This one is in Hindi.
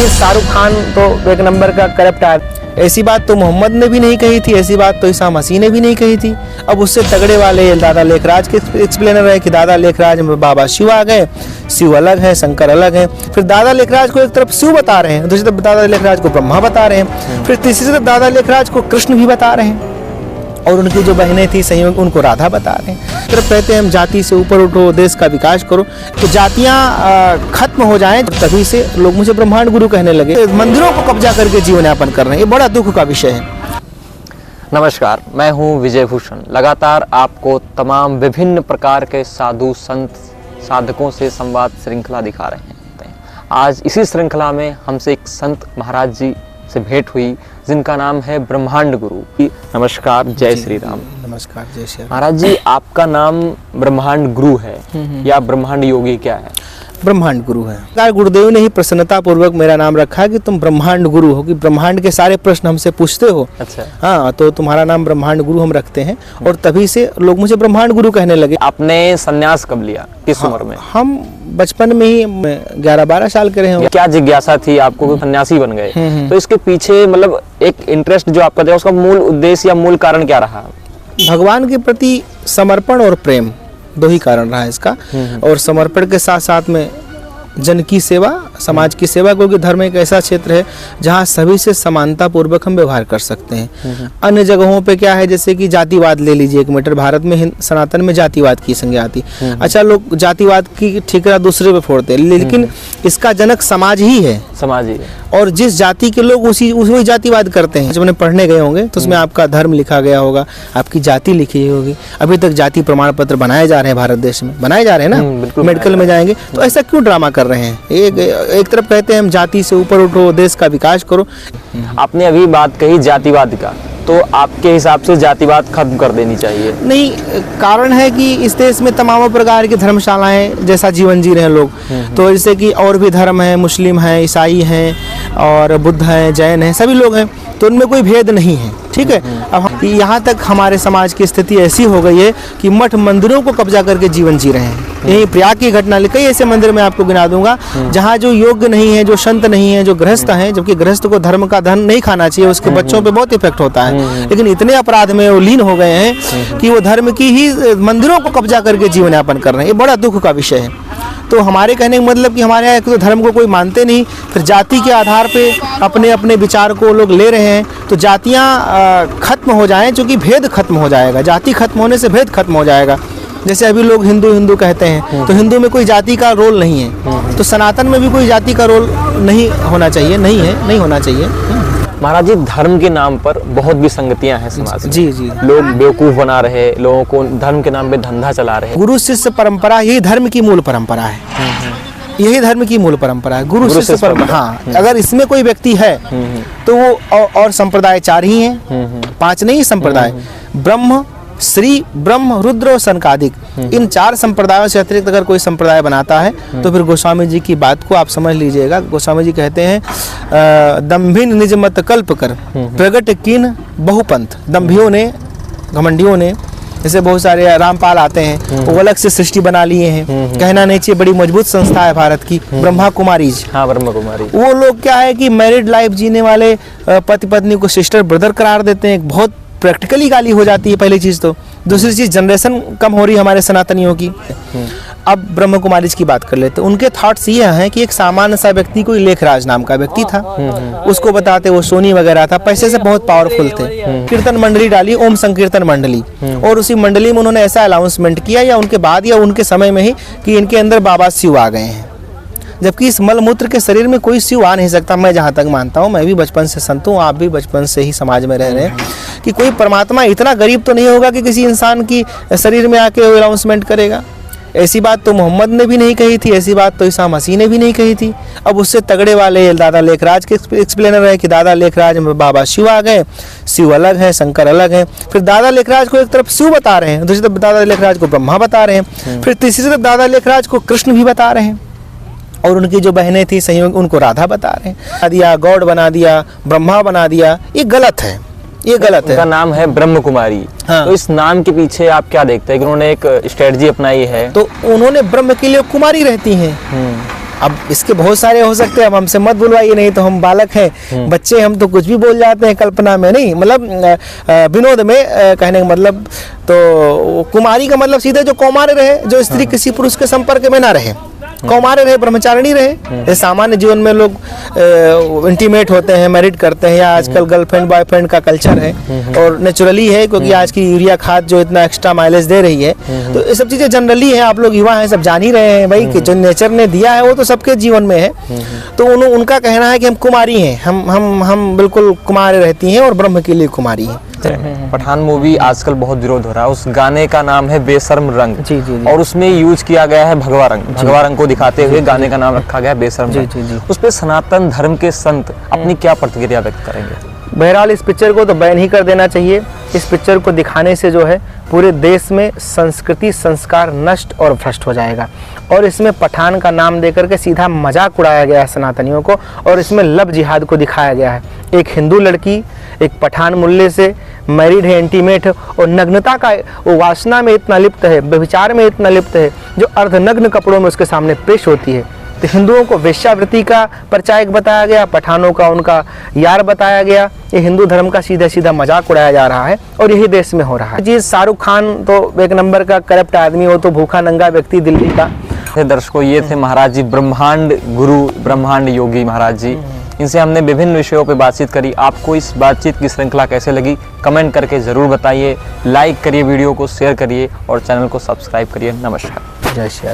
कि शाहरुख खान तो एक नंबर का करप्ट है। ऐसी बात तो मोहम्मद ने भी नहीं कही थी, ऐसी बात तो ईसा मसीह ने भी नहीं कही थी। अब उससे तगड़े वाले दादा लेखराज के एक्सप्लेनर है कि दादा लेखराज में बाबा शिव आ गए, शिव अलग है, शंकर अलग है। फिर दादा लेखराज को एक तरफ शिव बता रहे हैं, दूसरी तरफ दादा लेखराज को ब्रह्मा बता रहे हैं, फिर तीसरी तरफ दादा लेखराज को कृष्ण भी बता रहे हैं, और उनकी जो बहनें थी सहयोग उनको राधा बता रहे हैं। सिर्फ कहते हैं हम जाति से ऊपर उठो, देश का विकास करो, तो जातियां खत्म हो जाएं, तभी से लोग मुझे ब्रह्मांड गुरु कहने लगे। मंदिरों को कब्जा करके जीवन यापन कर रहे हैं, ये बड़ा दुख का विषय है। नमस्कार, मैं हूं विजय भूषण। लगातार आपको तमाम विभिन्न प्रकार के साधु संत साधकों से संवाद श्रृंखला दिखा रहे हैं। आज इसी श्रृंखला में हमसे एक संत महाराज जी से भेंट हुई जिनका नाम है ब्रह्मांड गुरु। नमस्कार, जय श्री राम। नमस्कार, जय श्री राम। महाराज जी, आपका नाम ब्रह्मांड गुरु है या ब्रह्मांड योगी, क्या है? ब्रह्मांड गुरु है। गुरुदेव ने ही प्रसन्नता पूर्वक मेरा नाम रखा कि तुम ब्रह्मांड गुरु हो, कि ब्रह्मांड के सारे प्रश्न हमसे पूछते हो। अच्छा। हाँ, तो तुम्हारा नाम ब्रह्मांड गुरु हम रखते हैं, और तभी से लोग मुझे ब्रह्मांड गुरु कहने लगे। आपने संन्यास कब लिया, किस उम्र में? हम बचपन में ही 11-12 साल के रहे। क्या जिज्ञासा थी आपको कि सन्यासी बन गए? तो इसके पीछे मतलब एक इंटरेस्ट जो आपका था, उसका मूल उद्देश्य या मूल कारण क्या रहा? भगवान के प्रति समर्पण और प्रेम, दो ही कारण रहा इसका। और समर्पण के साथ साथ में जन की सेवा, समाज की सेवा, क्योंकि धर्म एक ऐसा क्षेत्र है जहाँ सभी से समानता पूर्वक हम व्यवहार कर सकते हैं। अन्य जगहों पे क्या है, जैसे कि जातिवाद ले लीजिए एक मीटर, भारत में सनातन में जातिवाद की संज्ञा आती। अच्छा, लोग जातिवाद की ठिकरा दूसरे पे फोड़ते हैं, लेकिन इसका जनक समाज ही है। समाज ही है। और जिस जाति के लोग उसी जातिवाद करते हैं। जब उन्हें पढ़ने गए होंगे तो उसमें आपका धर्म लिखा गया होगा, आपकी जाति लिखी होगी। अभी तक जाति प्रमाण पत्र बनाए जा रहे हैं, भारत देश में बनाए जा रहे हैं ना। मेडिकल में जाएंगे तो ऐसा क्यों ड्रामा कर रहे हैं? एक तरफ कहते हैं हम जाति से ऊपर उठो, देश का विकास करो। आपने अभी बात कही जातिवाद का, तो आपके हिसाब से जातिवाद खत्म कर देनी चाहिए? नहीं, कारण है कि इस देश में तमाम प्रकार की धर्मशालाएं जैसा जीवन जी रहे हैं लोग। तो जैसे कि और भी धर्म है, मुस्लिम है, ईसाई हैं, और बुद्ध हैं, जैन हैं, सभी लोग हैं, तो उनमें कोई भेद नहीं है। ठीक है। अब यहाँ तक हमारे समाज की स्थिति ऐसी हो गई है कि मठ मंदिरों को कब्जा करके जीवन जी रहे हैं। यही प्रयाग की घटना, कई ऐसे मंदिर मैं आपको गिना दूंगा जहाँ जो योग्य नहीं है, जो संत नहीं है, जो गृहस्थ हैं, जबकि गृहस्थ को धर्म का धन नहीं खाना चाहिए, उसके बच्चों पे बहुत इफेक्ट होता है, लेकिन इतने अपराध में वो लीन हो गए हैं कि वो धर्म की ही मंदिरों को कब्जा करके जीवन यापन कर रहे हैं। ये बड़ा दुख का विषय है। तो हमारे कहने का मतलब कि हमारे यहाँ तो धर्म को कोई मानते नहीं, फिर जाति के आधार पे अपने अपने विचार को लोग ले रहे हैं। तो जातियाँ खत्म हो जाएं, क्योंकि भेद खत्म हो जाएगा। जाति खत्म होने से भेद खत्म हो जाएगा। जैसे अभी लोग हिंदू हिंदू कहते हैं, तो हिंदू में कोई जाति का रोल नहीं है, तो सनातन में भी कोई जाति का रोल नहीं होना चाहिए, नहीं होना चाहिए। महाराज जी, धर्म के नाम पर बहुत विसंगतियां हैं समाज में। जी जी। लोग बेवकूफ बना रहे, लोगों को धर्म के नाम पे धंधा चला रहे। गुरु शिष्य परंपरा यही धर्म की मूल परंपरा है। यही धर्म की मूल परंपरा है, गुरु शिष्य परंपरा। हाँ, अगर इसमें कोई व्यक्ति है तो वो और संप्रदाय 4 ही हैं, 5 नहीं संप्रदाय। ब्रह्म, श्री, ब्रह्म, रुद्र और सनकादिक, इन 4 संप्रदायों से अतिरिक्त अगर कोई संप्रदाय बनाता है तो फिर गोस्वामी जी की बात को आप समझ लीजिएगा। गोस्वामी जी कहते हैं, दम्भिन निज मत कल्प कर प्रगट कीन बहुपंथ। दम्भियों ने, घमंडियों ने, जैसे बहुत सारे रामपाल आते हैं, वो अलग से सृष्टि बना लिए हैं। कहना नहीं चाहिए, बड़ी मजबूत संस्था है भारत की, ब्रह्मा कुमारीज। हाँ, ब्रह्मा कुमारी। वो लोग क्या है कि मैरिड लाइफ जीने वाले पति पत्नी को सिस्टर ब्रदर करार देते हैं। बहुत प्रैक्टिकली गाली हो जाती है, पहली चीज तो। दूसरी चीज, जनरेशन कम हो रही है हमारे सनातनियों की। अब ब्रह्म कुमारीज की बात कर लेते हैं। उनके थॉट्स ये हैं कि एक सामान्य सा व्यक्ति, कोई लेखराज नाम का व्यक्ति था, उसको बताते वो सोनी वगैरह था, पैसे से बहुत पावरफुल थे। कीर्तन मंडली डाली, ओम संकीर्तन मंडली, और उसी मंडली में उन्होंने ऐसा अनाउंसमेंट किया, या उनके बाद या उनके समय में ही, कि इनके अंदर बाबा शिव आ गए हैं। जबकि इस मलमूत्र के शरीर में कोई शिव आ नहीं सकता। मैं जहाँ तक मानता हूँ, मैं भी बचपन से संत हूँ, आप भी बचपन से ही समाज में रह रहे हैं, कि कोई परमात्मा इतना गरीब तो नहीं होगा कि किसी इंसान की शरीर में आके वो अनाउंसमेंट करेगा। ऐसी बात तो मोहम्मद ने भी नहीं कही थी, ऐसी बात तो ईसा मसीह ने भी नहीं कही थी। अब उससे तगड़े वाले दादा लेखराज के एक्सप्लेनर है कि दादा लेखराज में बाबा शिव आ गए, शिव अलग है, शंकर अलग है। फिर दादा लेखराज को एक तरफ शिव बता रहे हैं, दूसरी तरफ दादा लेखराज को ब्रह्मा बता रहे हैं, फिर तीसरी तरफ दादा लेखराज को कृष्ण भी बता रहे हैं, और उनकी जो बहनें थी सहयोग उनको राधा बता रहे हैं। दिया गॉड बना दिया, ब्रह्मा बना दिया, ये गलत है, ये गलत है। उनका नाम है ब्रह्म कुमारी। हाँ। तो इस नाम के पीछे आप क्या देखते हैं कि उन्होंने एक स्ट्रेटजी अपनाई है? तो उन्होंने ब्रह्म के लिए कुमारी रहती हैं, अब इसके बहुत सारे हो सकते हैं, अब हमसे मत बुलवाइए, नहीं तो हम बालक हैं, बच्चे, हम तो कुछ भी बोल जाते हैं, कल्पना में नहीं, मतलब विनोद में कहने का मतलब। तो कुमारी का मतलब सीधे जो कौमार्य रहे, जो स्त्री किसी पुरुष के संपर्क में ना रहे, कौमार्य रहे, ब्रह्मचारिणी रहे। जैसे सामान्य जीवन में लोग इंटीमेट होते हैं, मैरिड करते हैं, या आजकल गर्लफ्रेंड बॉयफ्रेंड का कल्चर है, और नेचुरली है, क्योंकि आज की यूरिया खाद जो इतना एक्स्ट्रा माइलेज दे रही है, तो ये सब चीज़ें जनरली है। आप लोग युवा हैं, सब जान ही रहे हैं भाई कि जो नेचर ने दिया है वो तो सबके जीवन में है। तो उनका कहना है कि हम कुमारी हैं, हम बिल्कुल कुमारी रहती हैं और ब्रह्म के लिए कुमारी हैं। पठान मूवी आजकल बहुत विरोध हो रहा है, उस गाने का नाम है बेशर्म रंग। जी, जी, जी। और उसमें यूज किया गया है भगवा रंग। भगवा रंग को दिखाते हुए गाने का नाम रखा गया है बेशर्म रंग। जी, जी। उस पे सनातन धर्म के संत अपनी क्या प्रतिक्रिया व्यक्त करेंगे? बहरहाल इस पिक्चर को तो बैन ही कर देना चाहिए। इस पिक्चर को दिखाने से जो है पूरे देश में संस्कृति संस्कार नष्ट और भ्रष्ट हो जाएगा। और इसमें पठान का नाम देकर के सीधा मजाक उड़ाया गया है सनातनियों को, और इसमें लव जिहाद को दिखाया गया है। एक हिंदू लड़की एक पठान मुल्ले से मैरिड है, इंटीमेट है, और नग्नता का वो वासना में इतना लिप्त है, व्यभिचार में इतना लिप्त है, जो अर्धनग्न कपड़ों में उसके सामने पेश होती है। तो हिंदुओं को वेश्यावृत्ति का परिचायक बताया गया, पठानों का उनका यार बताया गया। ये हिंदू धर्म का सीधा सीधा मजाक उड़ाया जा रहा है, और यही देश में हो रहा है। जी, शाहरुख खान तो एक नंबर का करप्ट आदमी, हो तो भूखा नंगा व्यक्ति दिल्ली का। दर्शकों, ये थे महाराज जी, ब्रह्मांड गुरु, ब्रह्मांड योगी महाराज जी। इनसे हमने विभिन्न विषयों पर बातचीत करी। आपको इस बातचीत की श्रृंखला कैसे लगी कमेंट करके ज़रूर बताइए। लाइक करिए, वीडियो को शेयर करिए और चैनल को सब्सक्राइब करिए। नमस्कार। जय श्री राम।